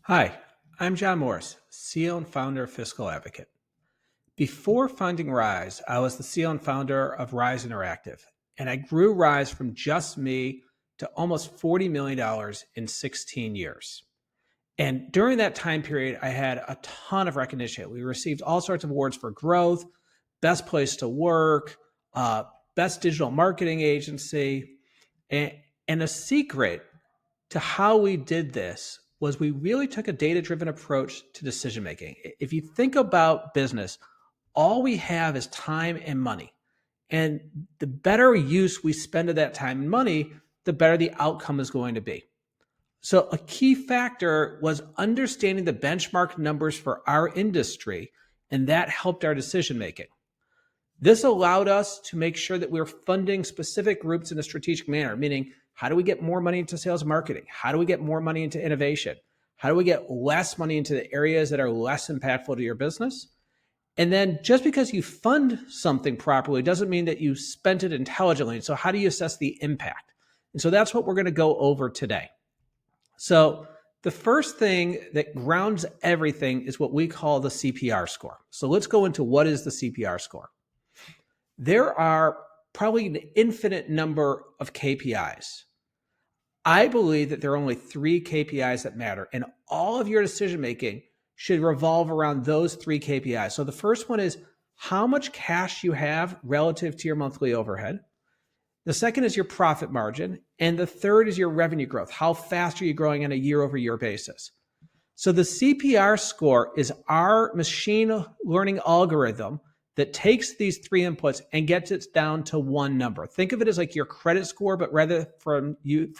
Hi, I'm John Morris, CEO and founder of Fiscal Advocate. Before founding Rise, I was the CEO and founder of Rise Interactive, and I grew Rise from just me to almost $40 million in 16 years. And during that time period, I had a ton of recognition. We received all sorts of awards for growth, best place to work, uh, best digital marketing agency. And, and a secret to how we did this was we really took a data-driven approach to decision making. If you think about business, all we have is time and money. And the better use we spend of that time and money, the better the outcome is going to be. So a key factor was understanding the benchmark numbers for our industry, and that helped our decision making. This allowed us to make sure that we were funding specific groups in a strategic manner, meaning how do we get more money into sales and marketing? How do we get more money into innovation? How do we get less money into the areas that are less impactful to your business? And then just because you fund something properly doesn't mean that you spent it intelligently. So how do you assess the impact? And so that's what we're going to go over today. So the first thing that grounds everything is what we call the CPR score. So let's go into what is the CPR score. There are probably an infinite number of KPIs. I believe that there are only 3 KPIs that matter, and all of your decision making should revolve around those 3 KPIs. So the first one is how much cash you have relative to your monthly overhead. The second is your profit margin. And the third is your revenue growth. How fast are you growing on a year-over-year basis? So the CPR score is our machine learning algorithm that takes these 3 inputs and gets it down to one number. Think of it as like your credit score, but rather for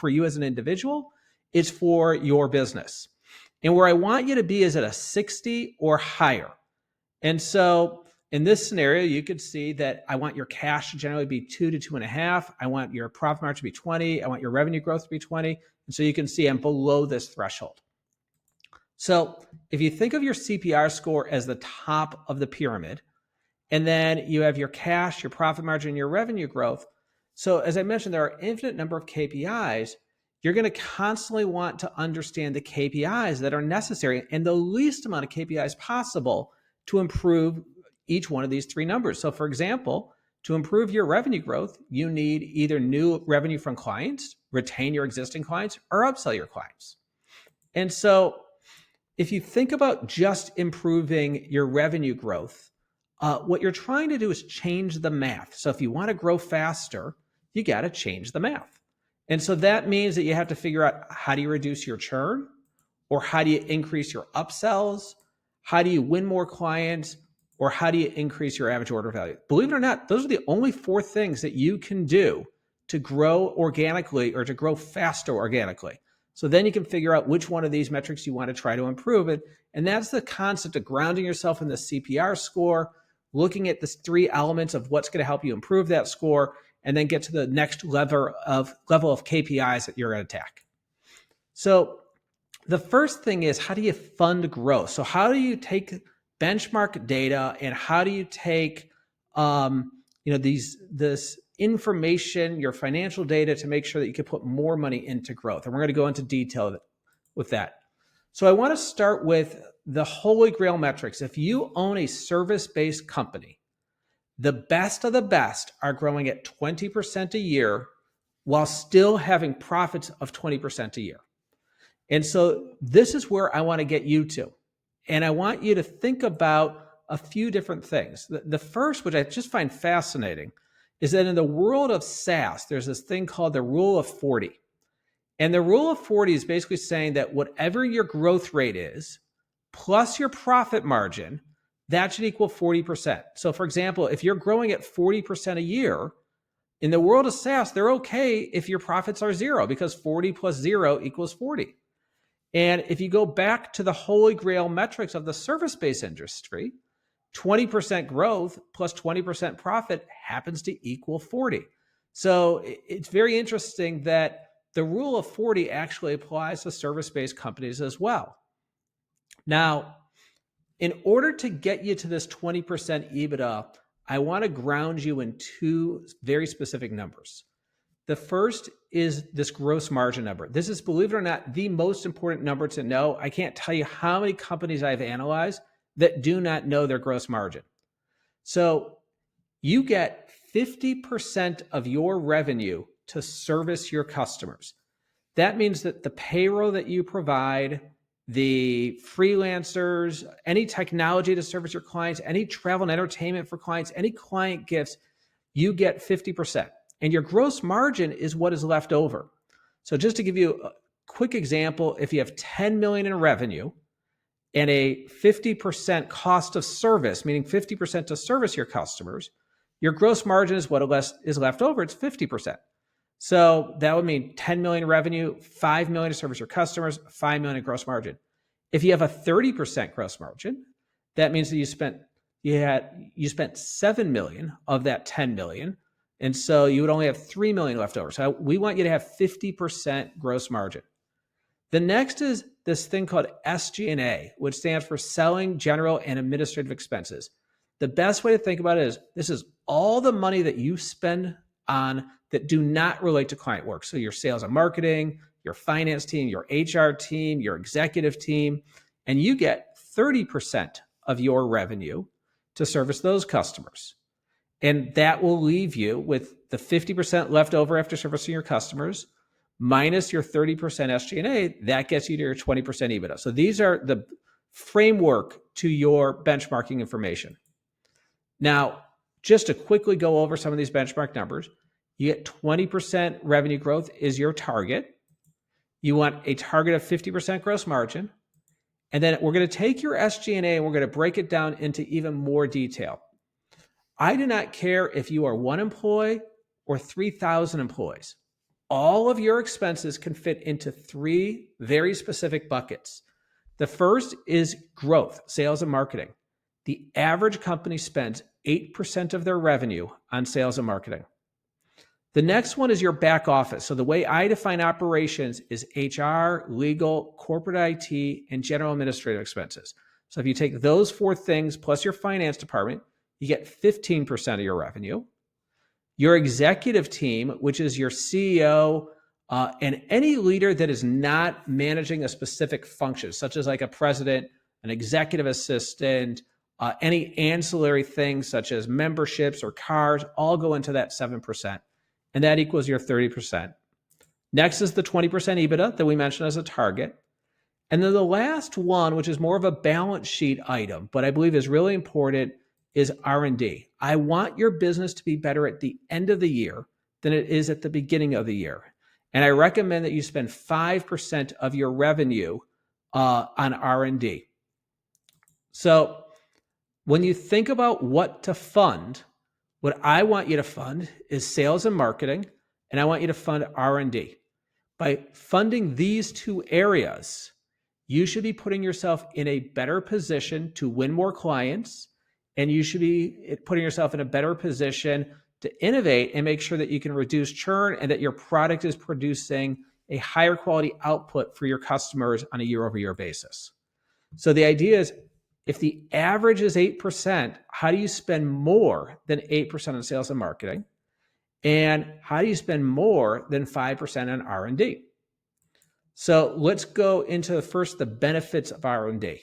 you as an individual, it's for your business. And where I want you to be is at a 60 or higher. And so in this scenario, you could see that I want your cash to generally be 2 to 2.5. I want your profit margin to be 20. I want your revenue growth to be 20. And so you can see I'm below this threshold. So if you think of your CPR score as the top of the pyramid, and then you have your cash, your profit margin, your revenue growth. So as I mentioned, there are an infinite number of KPIs. You're going to constantly want to understand the KPIs that are necessary and the least amount of KPIs possible to improve each one of these 3 numbers. So for example, to improve your revenue growth, you need either new revenue from clients, retain your existing clients, or upsell your clients. And so if you think about just improving your revenue growth, what you're trying to do is change the math. So if you want to grow faster, you got to change the math. And so that means that you have to figure out how do you reduce your churn, or how do you increase your upsells? How do you win more clients, or how do you increase your average order value? Believe it or not, those are the only 4 things that you can do to grow organically or to grow faster organically. So then you can figure out which one of these metrics you want to try to improve it. And that's the concept of grounding yourself in the CPR score, looking at the 3 elements of what's going to help you improve that score, and then get to the next level of KPIs that you're going to attack. So the first thing is, how do you fund growth? So how do you take benchmark data and how do you take this information, your financial data, to make sure that you can put more money into growth? And we're going to go into detail with that. So I want to start with the holy grail metrics. If you own a service-based company, the best of the best are growing at 20% a year while still having profits of 20% a year. And so this is where I want to get you to. And I want you to think about a few different things. The first, which I just find fascinating, is that in the world of SaaS, there's this thing called the rule of 40. And the rule of 40 is basically saying that whatever your growth rate is, plus your profit margin, that should equal 40%. So for example, if you're growing at 40% a year, in the world of SaaS, they're okay if your profits are 0, because 40 plus 0 equals 40. And if you go back to the holy grail metrics of the service-based industry, 20% growth plus 20% profit happens to equal 40. So it's very interesting that the rule of 40 actually applies to service-based companies as well. Now, in order to get you to this 20% EBITDA, I want to ground you in 2 very specific numbers. The first is this gross margin number. This is, believe it or not, the most important number to know. I can't tell you how many companies I've analyzed that do not know their gross margin. So you get 50% of your revenue to service your customers. That means that the payroll that you provide, the freelancers, any technology to service your clients, any travel and entertainment for clients, any client gifts, you get 50%. And your gross margin is what is left over. So just to give you a quick example, if you have 10 million in revenue and a 50% cost of service, meaning 50% to service your customers, your gross margin is what is left over. It's 50%. So that would mean 10 million revenue, 5 million to service your customers, 5 million in gross margin. If you have a 30% gross margin, that means that you spent 7 million of that 10 million. And so you would only have 3 million left over. So we want you to have 50% gross margin. The next is this thing called SG&A, which stands for Selling, General, and Administrative Expenses. The best way to think about it is this is all the money that you spend on that do not relate to client work. So your sales and marketing, your finance team, your HR team, your executive team, and you get 30% of your revenue to service those customers. And that will leave you with the 50% left over after servicing your customers, minus your 30% SG&A. That gets you to your 20% EBITDA. So these are the framework to your benchmarking information. Now, just to quickly go over some of these benchmark numbers, you get 20% revenue growth is your target. You want a target of 50% gross margin. And then we're going to take your SG&A and we're going to break it down into even more detail. I do not care if you are 1 employee or 3,000 employees. All of your expenses can fit into 3 very specific buckets. The first is growth, sales and marketing. The average company spends 8% of their revenue on sales and marketing. The next one is your back office. So the way I define operations is HR, legal, corporate IT, and general administrative expenses. So if you take those 4 things plus your finance department, you get 15% of your revenue. Your executive team, which is your CEO and any leader that is not managing a specific function, such as like a president, an executive assistant, any ancillary things such as memberships or cars, all go into that 7%. And that equals your 30%. Next is the 20% EBITDA that we mentioned as a target. And then the last one, which is more of a balance sheet item, but I believe is really important, is R&D. I want your business to be better at the end of the year than it is at the beginning of the year. And I recommend that you spend 5% of your revenue on R&D. So when you think about what to fund, what I want you to fund is sales and marketing, and I want you to fund R&D. By funding these 2 areas, you should be putting yourself in a better position to win more clients, and you should be putting yourself in a better position to innovate and make sure that you can reduce churn and that your product is producing a higher quality output for your customers on a year-over-year basis. So the idea is, if the average is 8%, how do you spend more than 8% on sales and marketing? And how do you spend more than 5% on R&D? So let's go into first the benefits of R&D.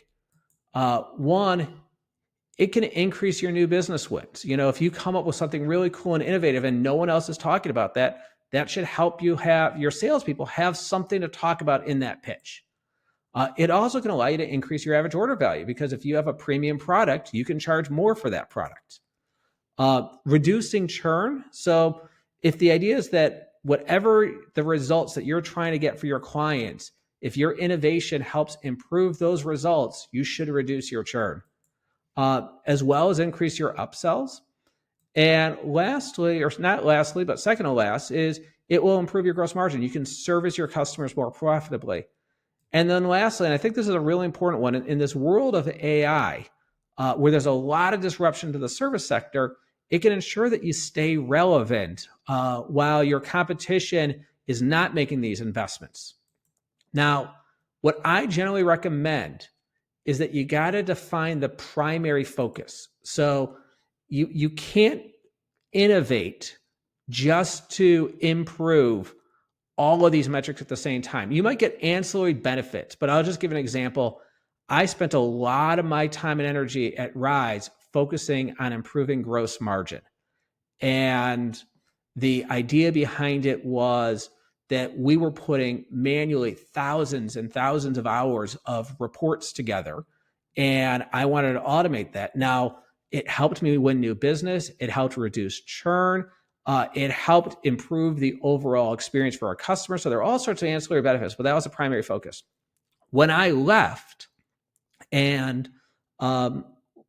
One, it can increase your new business wins. You know, if you come up with something really cool and innovative and no one else is talking about that, that should help you have your salespeople have something to talk about in that pitch. It also can allow you to increase your average order value because if you have a premium product, you can charge more for that product. Reducing churn. So if the idea is that whatever the results that you're trying to get for your clients, if your innovation helps improve those results, you should reduce your churn, as well as increase your upsells. And lastly, or not lastly, but second to last, is it will improve your gross margin. You can service your customers more profitably. And then lastly, and I think this is a really important one, in this world of AI, where there's a lot of disruption to the service sector, it can ensure that you stay relevant while your competition is not making these investments. Now, what I generally recommend is that you got to define the primary focus. So you can't innovate just to improve all of these metrics at the same time. You might get ancillary benefits, but I'll just give an example. I spent a lot of my time and energy at Rise focusing on improving gross margin. And the idea behind it was that we were putting manually thousands and thousands of hours of reports together. And I wanted to automate that. Now, it helped me win new business. It helped reduce churn. It helped improve the overall experience for our customers. So there are all sorts of ancillary benefits, but that was the primary focus. When I left and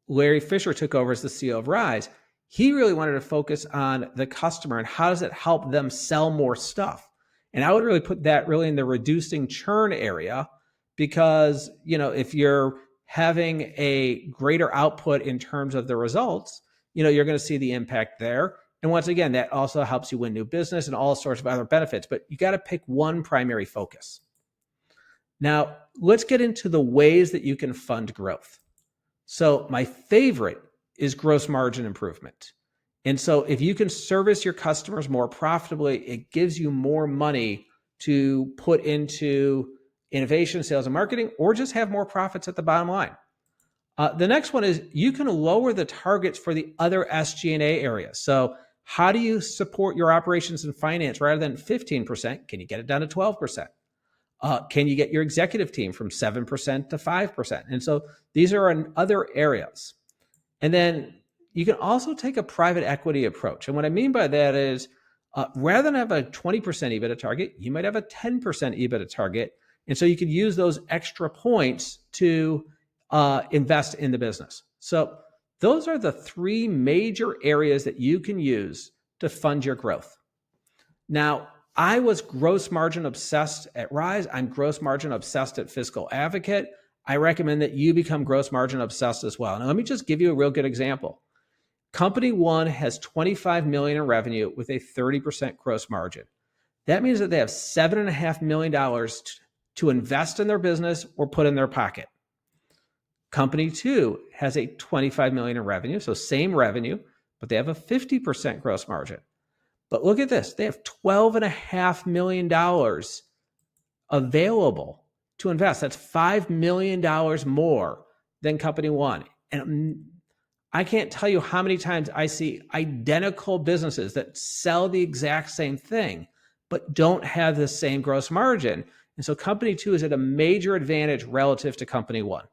Larry Fisher took over as the CEO of Rise, he really wanted to focus on the customer and how does it help them sell more stuff. And I would really put that really in the reducing churn area, because, if you're having a greater output in terms of the results, you're going to see the impact there. And once again, that also helps you win new business and all sorts of other benefits, but you got to pick one primary focus. Now, let's get into the ways that you can fund growth. So my favorite is gross margin improvement. And so if you can service your customers more profitably, it gives you more money to put into innovation, sales, and marketing, or just have more profits at the bottom line. The next one is you can lower the targets for the other SG&A areas. So how do you support your operations and finance rather than 15%? Can you get it down to 12%? Can you get your executive team from 7% to 5%? And so these are in other areas. And then you can also take a private equity approach. And what I mean by that is rather than have a 20% EBITDA target, you might have a 10% EBITDA target. And so you could use those extra points to invest in the business. So those are the three major areas that you can use to fund your growth. Now, I was gross margin obsessed at Rise. I'm gross margin obsessed at Fiscal Advocate. I recommend that you become gross margin obsessed as well. Now, let me just give you a real good example. Company one has $25 million in revenue with a 30% gross margin. That means that they have $7.5 million to invest in their business or put in their pocket. Company two has a $25 million in revenue, so same revenue, but they have a 50% gross margin. But look at this. They have $12.5 million available to invest. That's $5 million more than company one. And I can't tell you how many times I see identical businesses that sell the exact same thing, but don't have the same gross margin. And so company two is at a major advantage relative to company one.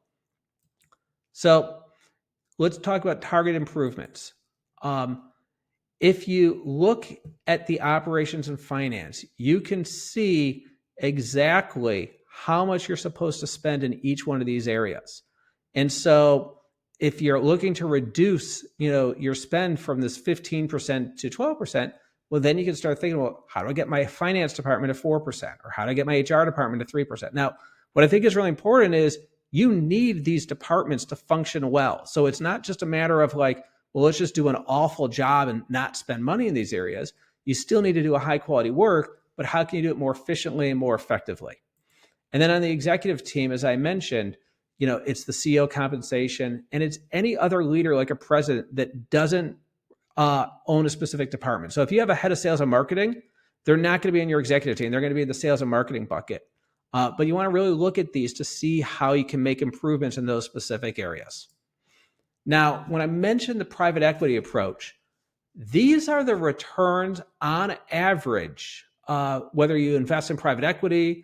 So let's talk about target improvements. If you look at the operations and finance, you can see exactly how much you're supposed to spend in each one of these areas. And so if you're looking to reduce, your spend from this 15% to 12%, well, then you can start thinking, well, how do I get my finance department to 4%? Or how do I get my HR department to 3%? Now, what I think is really important is you need these departments to function well. So it's not just a matter of like, well, let's just do an awful job and not spend money in these areas. You still need to do a high quality work, but how can you do it more efficiently and more effectively? And then on the executive team, as I mentioned, it's the CEO compensation, and it's any other leader like a president that doesn't own a specific department. So if you have a head of sales and marketing, they're not going to be in your executive team. They're going to be in the sales and marketing bucket. But you want to really look at these to see how you can make improvements in those specific areas. Now, when I mentioned the private equity approach, these are the returns on average, whether you invest in private equity,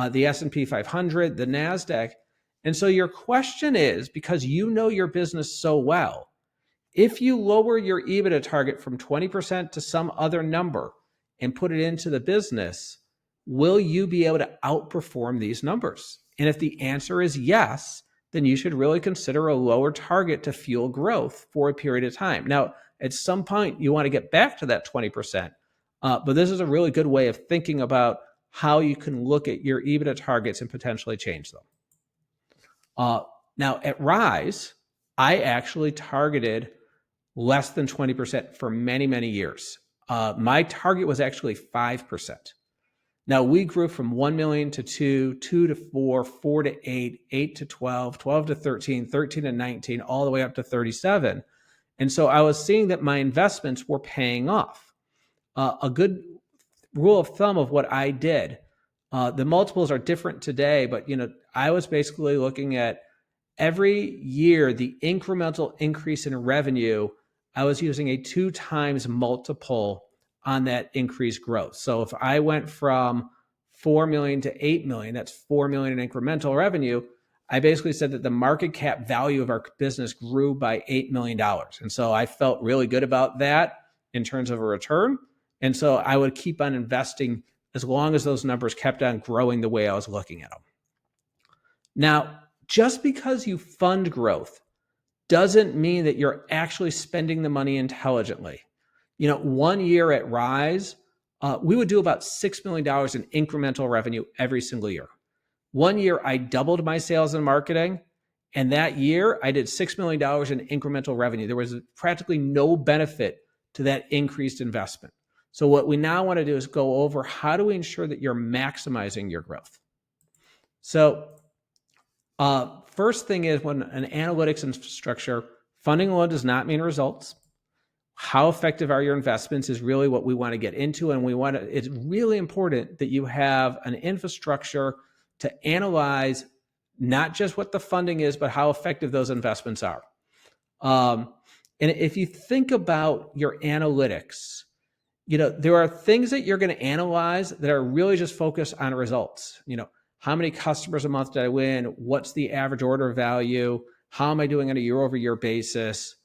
the S&P 500, the NASDAQ. And so your question is, because you know your business so well, if you lower your EBITDA target from 20% to some other number and put it into the business, will you be able to outperform these numbers? And if the answer is yes, then you should really consider a lower target to fuel growth for a period of time. Now, at some point, you want to get back to that 20%, but this is a really good way of thinking about how you can look at your EBITDA targets and potentially change them. Now, at Rise, I actually targeted less than 20% for many, many years. My target was actually 5%. Now, we grew from 1 million to 2, 2 to 4, 4 to 8, 8 to 12, 12 to 13, 13 to 19, all the way up to 37. And so I was seeing that my investments were paying off. A good rule of thumb of what I did. The multiples are different today, but I was basically looking at every year, the incremental increase in revenue, I was using a 2 times multiple on that increased growth. So if I went from 4 million to 8 million, that's 4 million in incremental revenue. I basically said that the market cap value of our business grew by $8 million. And so I felt really good about that in terms of a return. And so I would keep on investing as long as those numbers kept on growing the way I was looking at them. Now, just because you fund growth doesn't mean that you're actually spending the money intelligently. 1 year at Rise, we would do about $6 million in incremental revenue every single year. 1 year, I doubled my sales and marketing, and that year, I did $6 million in incremental revenue. There was practically no benefit to that increased investment. So what we now want to do is go over how do we ensure that you're maximizing your growth. So first thing is, when an analytics infrastructure, funding alone does not mean results. How effective are your investments is really what we want to get into. And it's really important that you have an infrastructure to analyze not just what the funding is, but how effective those investments are. And if you think about your analytics, there are things that you're going to analyze that are really just focused on results. How many customers a month did I win? What's the average order value? How am I doing on a year-over-year basis?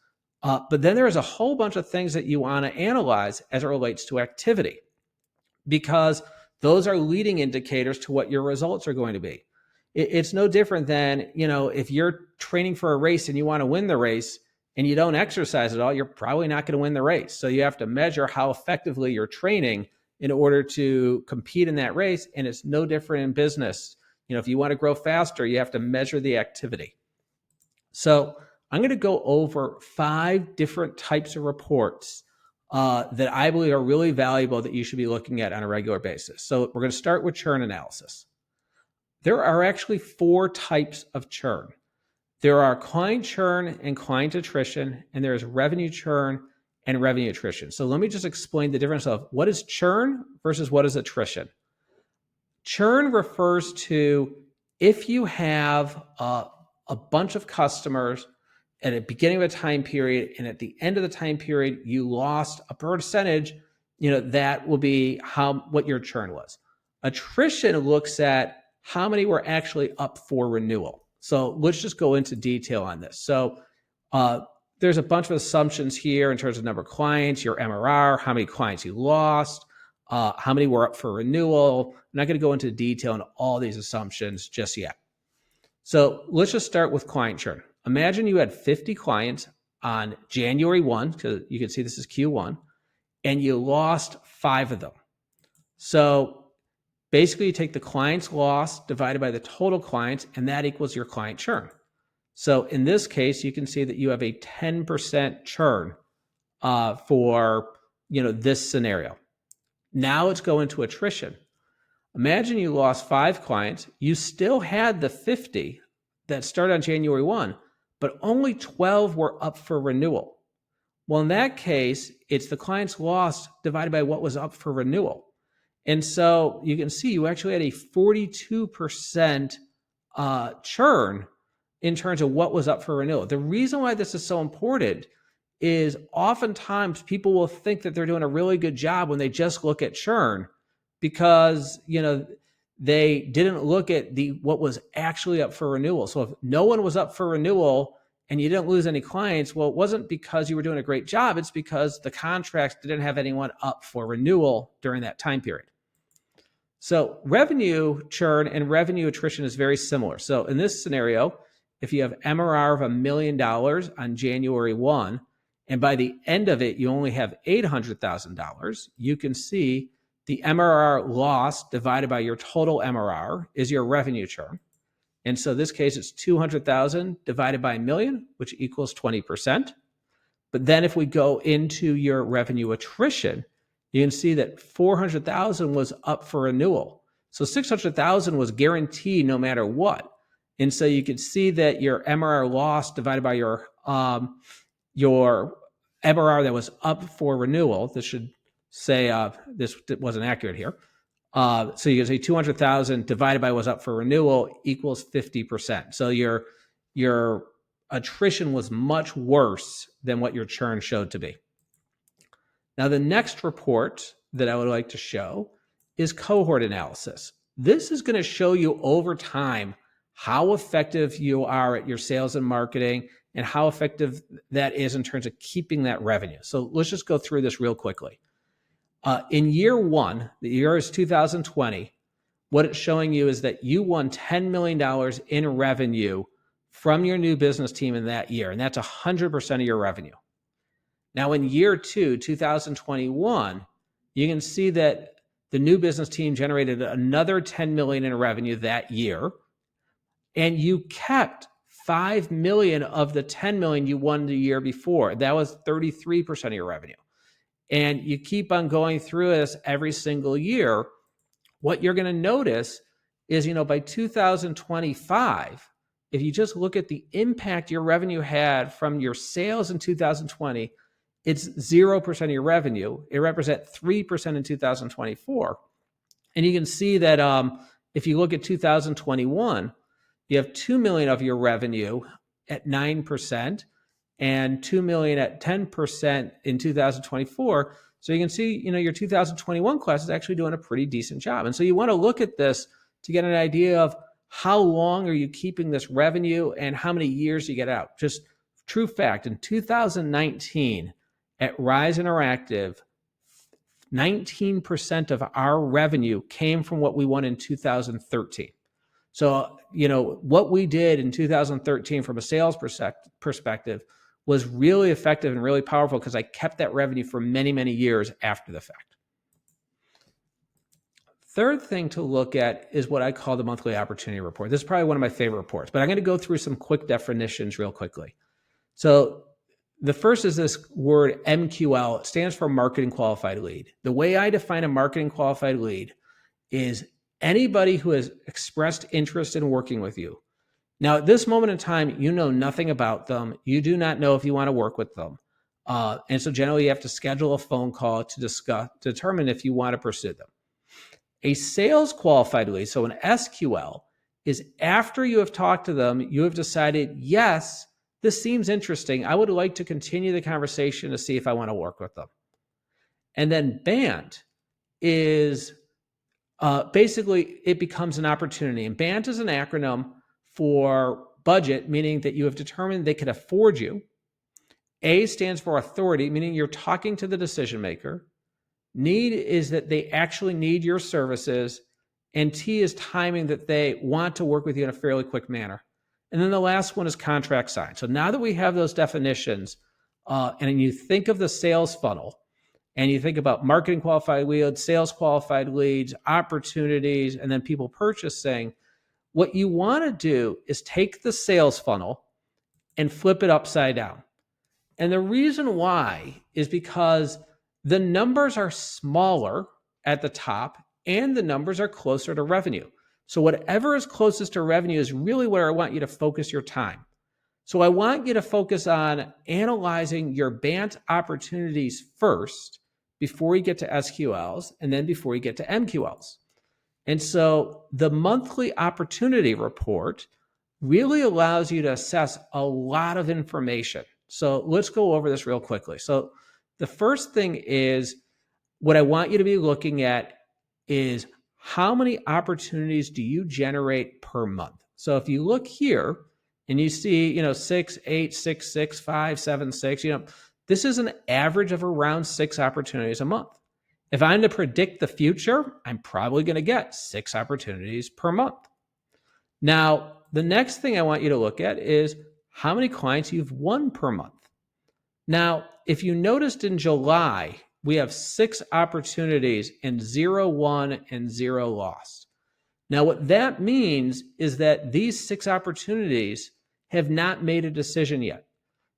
But then there's a whole bunch of things that you want to analyze as it relates to activity, because those are leading indicators to what your results are going to be. It's no different than, if you're training for a race and you want to win the race and you don't exercise at all, you're probably not going to win the race. So you have to measure how effectively you're training in order to compete in that race. And it's no different in business. If you want to grow faster, you have to measure the activity. So I'm going to go over 5 different types of reports that I believe are really valuable that you should be looking at on a regular basis. So we're going to start with churn analysis. There are actually 4 types of churn. There are client churn and client attrition, and there is revenue churn and revenue attrition. So let me just explain the difference of what is churn versus what is attrition. Churn refers to if you have a bunch of customers at the beginning of a time period, and at the end of the time period, you lost a percentage, that will be what your churn was. Attrition looks at how many were actually up for renewal. So let's just go into detail on this. So there's a bunch of assumptions here in terms of number of clients, your MRR, how many clients you lost, how many were up for renewal. I'm not going to go into detail on all these assumptions just yet. So let's just start with client churn. Imagine you had 50 clients on January 1, because you can see this is Q1, and you lost 5 of them. So basically, you take the clients lost divided by the total clients, and that equals your client churn. So in this case, you can see that you have a 10% churn for this scenario. Now let's go into attrition. Imagine you lost 5 clients. You still had the 50 that started on January 1, but only 12 were up for renewal. Well, in that case, it's the clients lost divided by what was up for renewal. And so you can see you actually had a 42% churn in terms of what was up for renewal. The reason why this is so important is oftentimes people will think that they're doing a really good job when they just look at churn, because they didn't look at what was actually up for renewal. So if no one was up for renewal and you didn't lose any clients, well, it wasn't because you were doing a great job. It's because the contracts didn't have anyone up for renewal during that time period. So revenue churn and revenue attrition is very similar. So in this scenario, if you have MRR of $1 million on January 1, and by the end of it, you only have $800,000, you can see the MRR loss divided by your total MRR is your revenue churn. And so in this case, it's 200,000 divided by $1 million, which equals 20%. But then if we go into your revenue attrition, you can see that 400,000 was up for renewal. So 600,000 was guaranteed no matter what. And so you can see that your MRR loss divided by your MRR that was up for renewal, this should say this wasn't accurate here. So you can say 200,000 divided by what's up for renewal equals 50%. So your attrition was much worse than what your churn showed to be. Now, the next report that I would like to show is cohort analysis. This is going to show you over time how effective you are at your sales and marketing and how effective that is in terms of keeping that revenue. So let's just go through this real quickly. In year one, the year is 2020, what it's showing you is that you won $10 million in revenue from your new business team in that year, and that's 100% of your revenue. Now, in year two, 2021, you can see that the new business team generated another $10 million in revenue that year, and you kept $5 million of the $10 million you won the year before. That was 33% of your revenue. And you keep on going through this every single year. What you're going to notice is, by 2025, if you just look at the impact your revenue had from your sales in 2020, it's 0% of your revenue. It represents 3% in 2024. And you can see that if you look at 2021, you have $2 million of your revenue at 9% and $2 million at 10% in 2024. So you can see, your 2021 class is actually doing a pretty decent job. And so you want to look at this to get an idea of how long are you keeping this revenue and how many years you get out. Just true fact, in 2019 at Rise Interactive, 19% of our revenue came from what we won in 2013. So, what we did in 2013 from a sales perspective was really effective and really powerful because I kept that revenue for many, many years after the fact. Third thing to look at is what I call the monthly opportunity report. This is probably one of my favorite reports, but I'm going to go through some quick definitions real quickly. So the first is this word MQL. It stands for marketing qualified lead. The way I define a marketing qualified lead is anybody who has expressed interest in working with you. Now, at this moment in time, you know nothing about them. You do not know if you want to work with them. And so generally you have to schedule a phone call to determine if you want to pursue them. A sales qualified lead, so an SQL, is after you have talked to them, you have decided, yes, this seems interesting. I would like to continue the conversation to see if I want to work with them. And then BANT is basically it becomes an opportunity. And BANT is an acronym for budget, meaning that you have determined they can afford you. A stands for authority, meaning you're talking to the decision maker. Need is that they actually need your services. And T is timing, that they want to work with you in a fairly quick manner. And then the last one is contract signed. So now that we have those definitions, and you think of the sales funnel, and you think about marketing qualified leads, sales qualified leads, opportunities, and then people purchasing, what you want to do is take the sales funnel and flip it upside down. And the reason why is because the numbers are smaller at the top and the numbers are closer to revenue. So whatever is closest to revenue is really where I want you to focus your time. So I want you to focus on analyzing your BANT opportunities first before you get to SQLs and then before you get to MQLs. And so the monthly opportunity report really allows you to assess a lot of information. So let's go over this real quickly. So the first thing is, what I want you to be looking at is how many opportunities do you generate per month? So if you look here and you see, 6, 8, 6, 6, 5, 7, 6, this is an average of around 6 opportunities a month. If I'm to predict the future, I'm probably going to get 6 opportunities per month. Now, the next thing I want you to look at is how many clients you've won per month. Now, if you noticed in July, we have 6 opportunities and 0 won and 0 lost. Now, what that means is that these 6 opportunities have not made a decision yet.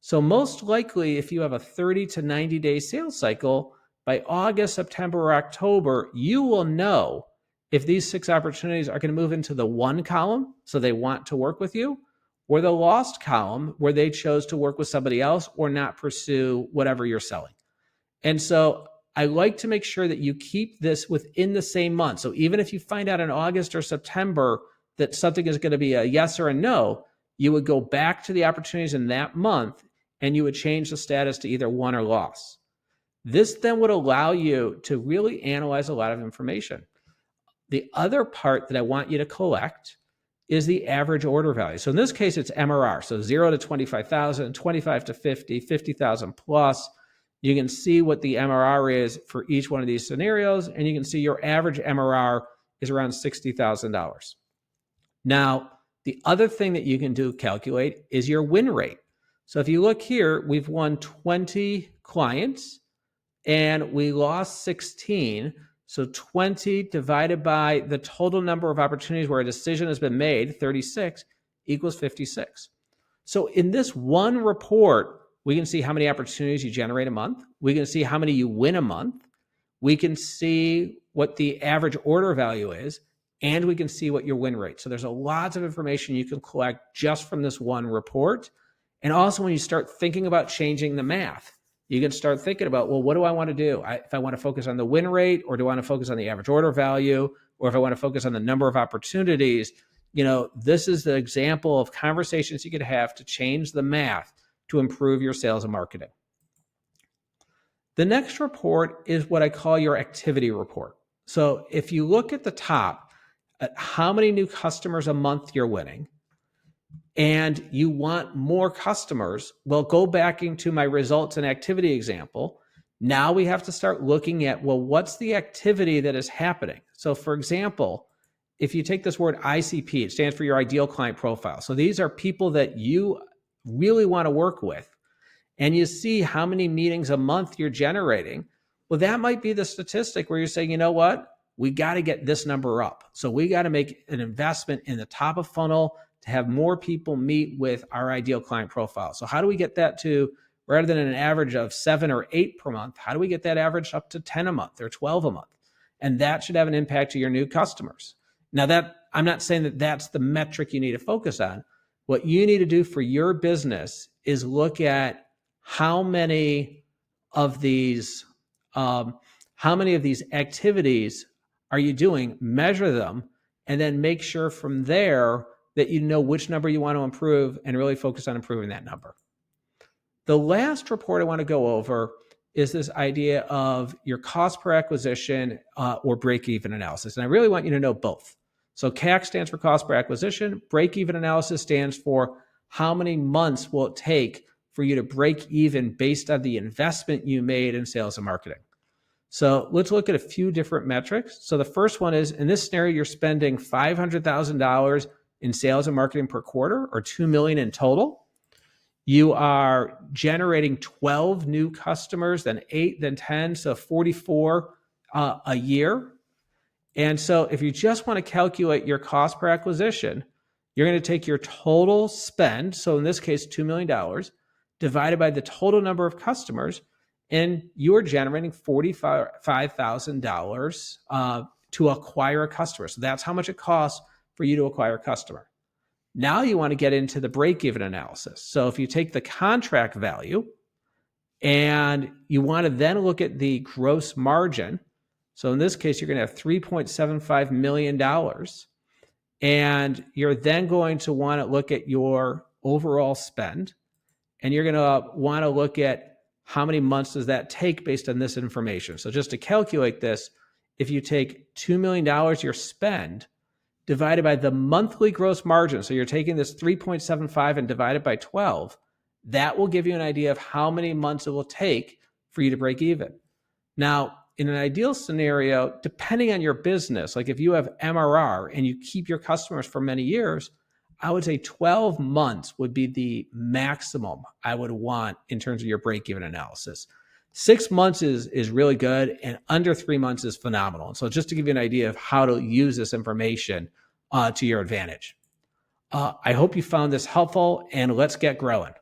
So most likely, if you have a 30 to 90 day sales cycle, by August, September, or October, you will know if these 6 opportunities are going to move into the won column, so they want to work with you, or the lost column, where they chose to work with somebody else or not pursue whatever you're selling. And so I like to make sure that you keep this within the same month. So even if you find out in August or September that something is going to be a yes or a no, you would go back to the opportunities in that month and you would change the status to either won or lost. This then would allow you to really analyze a lot of information. The other part that I want you to collect is the average order value. So in this case, it's MRR. So 0 to 25,000, 25 to 50, 50,000 plus. You can see what the MRR is for each one of these scenarios, and you can see your average MRR is around $60,000. Now, the other thing that you can do calculate is your win rate. So if you look here, we've won 20 clients and we lost 16. So 20 divided by the total number of opportunities where a decision has been made, 36, equals 56. So in this one report, we can see how many opportunities you generate a month. We can see how many you win a month. We can see what the average order value is, and we can see what your win rate. So there's a lots of information you can collect just from this one report. And also when you start thinking about changing the math, you can start thinking about, well, what do I want to do? If I want to focus on the win rate, or do I want to focus on the average order value, or if I want to focus on the number of opportunities, this is the example of conversations you could have to change the math to improve your sales and marketing. The next report is what I call your activity report. So if you look at the top at how many new customers a month you're winning, and you want more customers, well, go back into my results and activity example. Now we have to start looking at, well, what's the activity that is happening? So for example, if you take this word ICP, it stands for your ideal client profile. So these are people that you really want to work with, and you see how many meetings a month you're generating. Well, that might be the statistic where you're saying, you know what? We got to get this number up. So we got to make an investment in the top of funnel to have more people meet with our ideal client profile. So how do we get that to, rather than an average of 7 or 8 per month, how do we get that average up to 10 a month or 12 a month? And that should have an impact to your new customers. Now that, I'm not saying that that's the metric you need to focus on. What you need to do for your business is look at how many of these activities are you doing, measure them, and then make sure from there that you know which number you want to improve and really focus on improving that number. The last report I want to go over is this idea of your cost per acquisition or break-even analysis. And I really want you to know both. So CAC stands for cost per acquisition. Break-even analysis stands for how many months will it take for you to break even based on the investment you made in sales and marketing. So let's look at a few different metrics. So the first one is, in this scenario, you're spending $500,000 in sales and marketing per quarter, or $2 million in total. You are generating 12 new customers, then 8, then 10, so 44 a year. And so if you just want to calculate your cost per acquisition, you're going to take your total spend, so in this case, $2 million, divided by the total number of customers, and you're generating $45,000 to acquire a customer. So that's how much it costs for you to acquire a customer. Now you want to get into the break-even analysis. So if you take the contract value and you want to then look at the gross margin, so in this case, you're going to have $3.75 million. And you're then going to want to look at your overall spend. And you're going to want to look at how many months does that take based on this information. So just to calculate this, if you take $2 million your spend divided by the monthly gross margin, so you're taking this 3.75 and divide it by 12, that will give you an idea of how many months it will take for you to break even. Now, in an ideal scenario, depending on your business, like if you have MRR and you keep your customers for many years, I would say 12 months would be the maximum I would want in terms of your break-even analysis. 6 months is really good, and under 3 months is phenomenal. And so just to give you an idea of how to use this information to your advantage. I hope you found this helpful, and let's get growing.